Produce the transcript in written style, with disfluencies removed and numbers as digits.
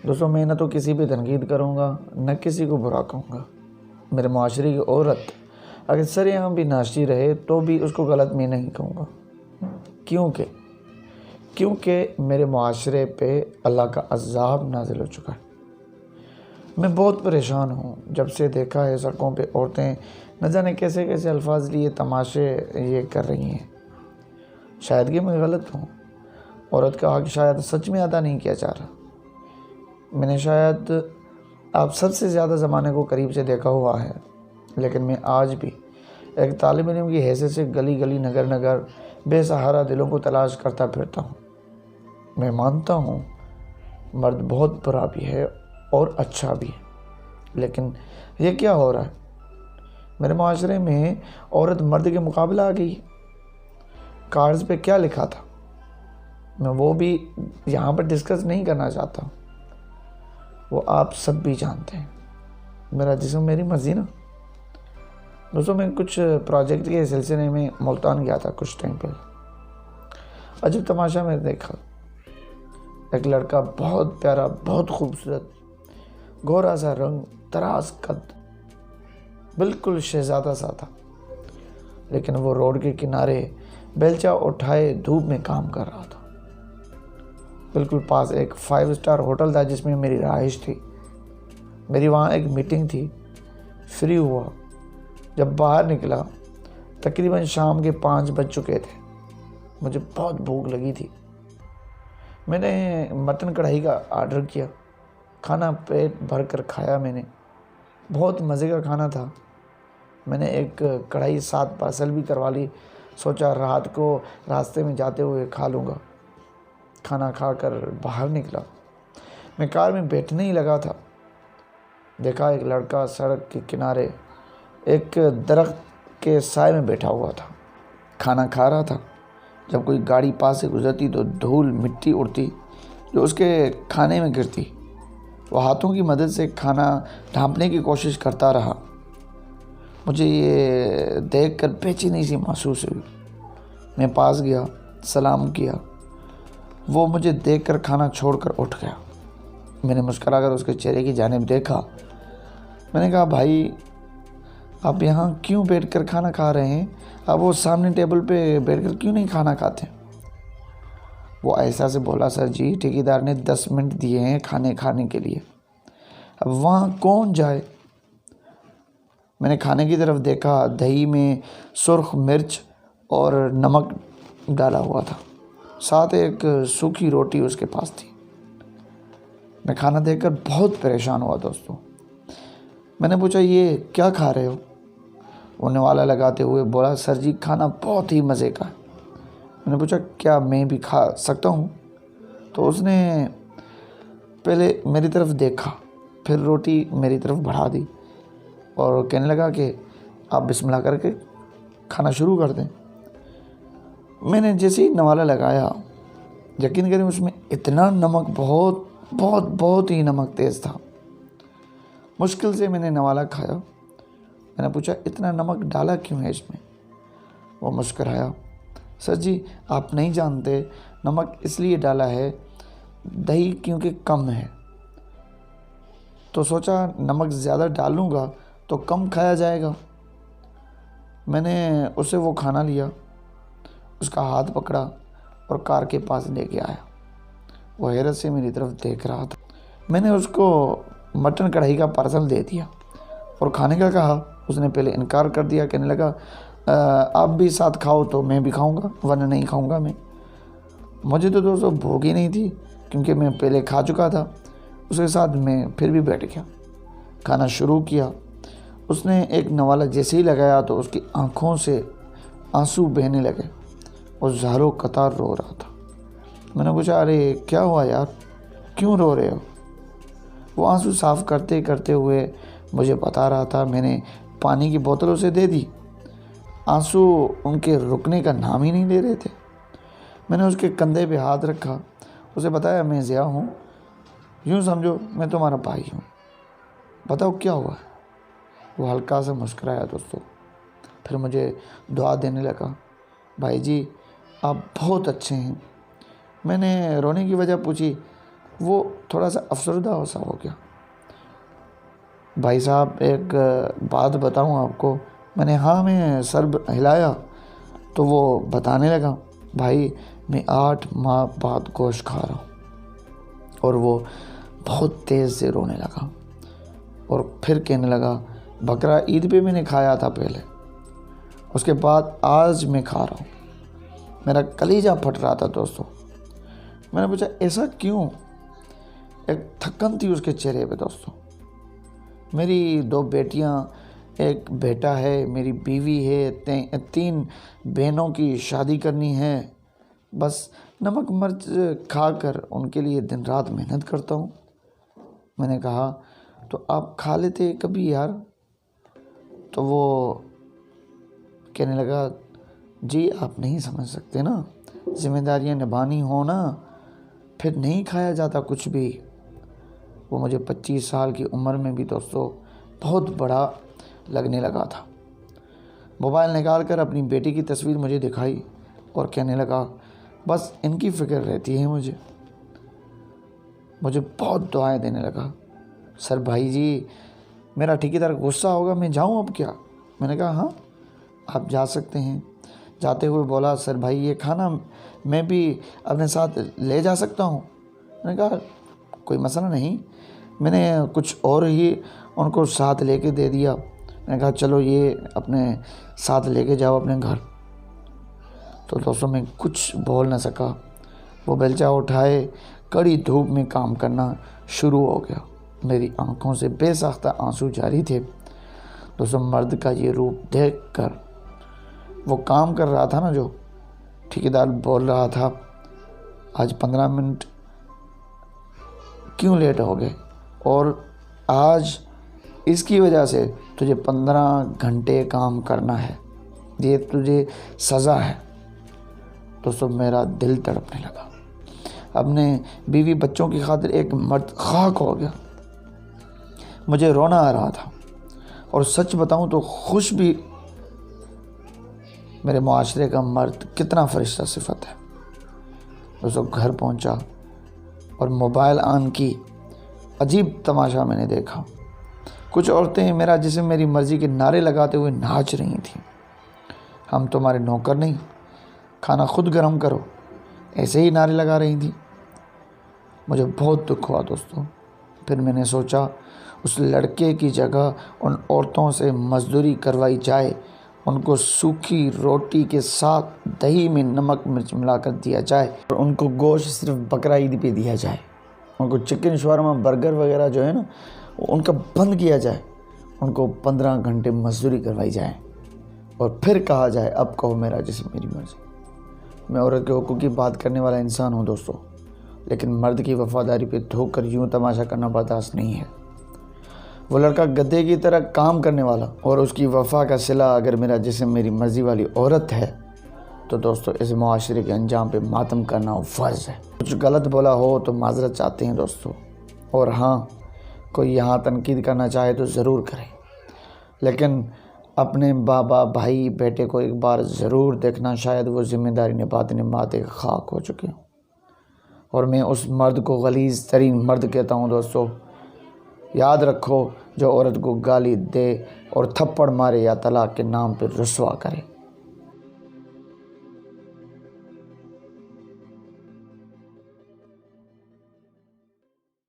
दोस्तों, मैं न तो किसी पे तनकीद करूँगा, न किसी को बुरा कहूँगा। मेरे माशरे की औरत अगर सरेआम भी नाची रहे तो भी उसको गलत मैं नहीं कहूँगा। क्योंकि मेरे माशरे पे अल्लाह का अज़ाब नाज़िल हो चुका है। मैं बहुत परेशान हूँ जब से देखा है सड़कों पे औरतें न जाने कैसे कैसे अल्फाज लिए तमाशे ये कर रही हैं। शायद कि मैं गलत हूँ, औरत का हक़ शायद सच में अदा नहीं किया जा रहा। मैंने शायद आप सबसे ज़्यादा ज़माने को करीब से देखा हुआ है, लेकिन मैं आज भी एक तालिब इल्म की हैसियत से गली गली नगर नगर बेसहारा दिलों को तलाश करता फिरता हूँ। मैं मानता हूँ मर्द बहुत बुरा भी है और अच्छा भी है, लेकिन ये क्या हो रहा है? मेरे माशरे में औरत मर्द के मुकाबला आ गई। कार्ड्स पे क्या लिखा था मैं वो भी यहाँ पर डिस्कस नहीं करना चाहता, वो आप सब भी जानते हैं। मेरा जिस्म मेरी मर्जी ना। दोस्तों, मैं कुछ प्रोजेक्ट के सिलसिले में मुल्तान गया था कुछ टाइम पहले। अजीब तमाशा मैंने देखा। एक लड़का बहुत प्यारा, बहुत खूबसूरत, गोरा सा रंग, दराज कद, बिल्कुल शहजादा सा था, लेकिन वो रोड के किनारे बेलचा उठाए धूप में काम कर रहा था। बिल्कुल पास एक 5 स्टार होटल था जिसमें मेरी रहाइश थी। मेरी वहाँ एक मीटिंग थी। फ्री हुआ, जब बाहर निकला तकरीबन शाम के 5 बज चुके थे। मुझे बहुत भूख लगी थी। मैंने मटन कढ़ाई का आर्डर किया। खाना पेट भर कर खाया मैंने। बहुत मज़े का खाना था। मैंने एक कढ़ाई 7 पार्सल भी करवा ली। सोचा रात को रास्ते में जाते हुए खा लूँगा। खाना खाकर बाहर निकला। मैं कार में बैठने ही लगा था, देखा एक लड़का सड़क के किनारे एक दरख्त के साए में बैठा हुआ था। खाना खा रहा था। जब कोई गाड़ी पास से गुजरती तो धूल मिट्टी उड़ती जो उसके खाने में गिरती। वो हाथों की मदद से खाना ढांपने की कोशिश करता रहा। मुझे ये देखकर बेचैनी सी महसूस हुई। मैं पास गया, सलाम किया। वो मुझे देखकर खाना छोड़कर उठ गया। मैंने मुस्कुराकर उसके चेहरे की जानिब देखा। मैंने कहा, भाई आप यहाँ क्यों बैठकर खाना खा रहे हैं? आप वो सामने टेबल पे बैठकर क्यों नहीं खाना खाते? वो ऐसा से बोला, सर जी ठेकेदार ने 10 मिनट दिए हैं खाने खाने के लिए, अब वहाँ कौन जाए? मैंने खाने की तरफ देखा। दही में सुर्ख मिर्च और नमक डाला हुआ था, साथ एक सूखी रोटी उसके पास थी। मैं खाना देखकर बहुत परेशान हुआ दोस्तों। मैंने पूछा, ये क्या खा रहे हो? वो निवाला लगाते हुए बोला, सर जी खाना बहुत ही मज़े का है। मैंने पूछा, क्या मैं भी खा सकता हूँ? तो उसने पहले मेरी तरफ देखा, फिर रोटी मेरी तरफ बढ़ा दी और कहने लगा कि आप बिस्मिल्लाह करके खाना शुरू कर दें। मैंने जैसे ही नवाला लगाया, यकीन करें उसमें इतना नमक, बहुत बहुत बहुत ही नमक तेज़ था। मुश्किल से मैंने नवाला खाया। मैंने पूछा, इतना नमक डाला क्यों है इसमें? वो मुस्कुराया, सर जी आप नहीं जानते, नमक इसलिए डाला है, दही क्योंकि कम है, तो सोचा नमक ज़्यादा डालूँगा तो कम खाया जाएगा। मैंने उसे वो खाना लिया, उसका हाथ पकड़ा और कार के पास लेके आया। वो हैरत से मेरी तरफ देख रहा था। मैंने उसको मटन कढ़ाई का पार्सल दे दिया और खाने का कहा। उसने पहले इनकार कर दिया, कहने लगा आप भी साथ खाओ तो मैं भी खाऊंगा, वरना नहीं खाऊंगा मैं। मुझे तो दोस्तों भूख ही नहीं थी क्योंकि मैं पहले खा चुका था। उसके साथ मैं फिर भी बैठ गया, खाना शुरू किया। उसने एक नवाला जैसे ही लगाया तो उसकी आंखों से आंसू बहने लगे। वो ज़ारो कतार रो रहा था। मैंने पूछा, अरे क्या हुआ यार, क्यों रो रहे हो? वो आंसू साफ़ करते करते हुए मुझे बता रहा था। मैंने पानी की बोतल उसे दे दी। आंसू उनके रुकने का नाम ही नहीं ले रहे थे। मैंने उसके कंधे पे हाथ रखा, उसे बताया, मैं ज़िया हूँ, यूँ समझो मैं तुम्हारा भाई हूँ, बताओ क्या हुआ है? वो हल्का सा मुस्कुराया दोस्तों, फिर मुझे दुआ देने लगा, भाई जी आप बहुत अच्छे हैं। मैंने रोने की वजह पूछी, वो थोड़ा सा अफसरदा सा हो गया। भाई साहब एक बात बताऊं आपको, मैंने हाँ में सर हिलाया तो वो बताने लगा, भाई मैं 8 माह बाद गोश्त खा रहा हूँ। और वो बहुत तेज़ से रोने लगा और फिर कहने लगा, बकरा ईद पे मैंने खाया था पहले, उसके बाद आज मैं खा रहा हूँ। मेरा कलीजा फट रहा था दोस्तों। मैंने पूछा ऐसा क्यों? एक थकन थी उसके चेहरे पे दोस्तों। मेरी 2 बेटियां, एक बेटा है, मेरी बीवी है, 3 बहनों की शादी करनी है। बस नमक मिर्च खाकर उनके लिए दिन रात मेहनत करता हूँ। मैंने कहा तो आप खा लेते कभी यार? तो वो कहने लगा, जी आप नहीं समझ सकते ना, जिम्मेदारियाँ निभानी हो ना, फिर नहीं खाया जाता कुछ भी। वो मुझे 25 साल की उम्र में भी दोस्तों बहुत बड़ा लगने लगा था। मोबाइल निकाल कर अपनी बेटी की तस्वीर मुझे दिखाई और कहने लगा, बस इनकी फ़िक्र रहती है मुझे बहुत दुआएं देने लगा। सर भाई जी, मेरा ठेकेदार गुस्सा होगा, मैं जाऊं अब क्या? मैंने कहा हाँ आप जा सकते हैं। जाते हुए बोला, सर भाई ये खाना मैं भी अपने साथ ले जा सकता हूँ? मैंने कहा कोई मसला नहीं। मैंने कुछ और ही उनको साथ लेके दे दिया। मैंने कहा चलो ये अपने साथ लेके जाओ अपने घर। तो दोस्तों मैं कुछ बोल ना सका। वो बेलचा उठाए कड़ी धूप में काम करना शुरू हो गया। मेरी आंखों से बेसाख्ता आंसू जारी थे। दोस्तों मर्द का ये रूप देखकर वो काम कर रहा था ना, जो ठेकेदार बोल रहा था, आज 15 मिनट क्यों लेट हो गए और आज इसकी वजह से तुझे 15 घंटे काम करना है, ये तुझे सज़ा है। दोस्तों मेरा दिल तड़पने लगा। अपने बीवी बच्चों की खातिर एक मर्द खाक हो गया। मुझे रोना आ रहा था और सच बताऊं तो खुश भी। मेरे मुआशरे का मर्द कितना फरिश्ता सिफत है। दोस्तों घर पहुंचा और मोबाइल ऑन की। अजीब तमाशा मैंने देखा। कुछ औरतें मेरा जिस्म मेरी मर्ज़ी के नारे लगाते हुए नाच रही थीं। हम तुम्हारे नौकर नहीं, खाना खुद गर्म करो, ऐसे ही नारे लगा रही थी। मुझे बहुत दुख हुआ दोस्तों। फिर मैंने सोचा उस लड़के की जगह उन औरतों से मजदूरी करवाई जाए, उनको सूखी रोटी के साथ दही में नमक मिर्च मिलाकर दिया जाए और उनको गोश्त सिर्फ बकरा ईद पे दिया जाए। उनको चिकन शवारमा बर्गर वगैरह जो है ना, उनका बंद किया जाए। उनको 15 घंटे मजदूरी करवाई जाए और फिर कहा जाए अब कहो मेरा जिस्म मेरी मर्ज़ी। मैं औरत के हुकूक की बात करने वाला इंसान हूँ दोस्तों, लेकिन मर्द की वफ़ादारी पे धोकर यूँ तमाशा करना बर्दाश्त नहीं है। वो लड़का गधे की तरह काम करने वाला और उसकी वफ़ा का सिला अगर मेरा जिस्म मेरी मर्ज़ी वाली औरत है तो दोस्तों इस मुआशरे के अंजाम पे मातम करना फ़र्ज़ है। कुछ गलत बोला हो तो माजरत चाहते हैं दोस्तों। और हाँ, कोई यहाँ तनकीद करना चाहे तो ज़रूर करें, लेकिन अपने बाबा भाई बेटे को एक बार ज़रूर देखना, शायद वो ज़िम्मेदारी निभाते निभाते खाक हो चुके हों। और मैं उस मर्द को गलीज़ तरीन मर्द कहता हूँ दोस्तों। याद रखो, जो औरत को गाली दे और थप्पड़ मारे या तलाक के नाम पर रुस्वा करे,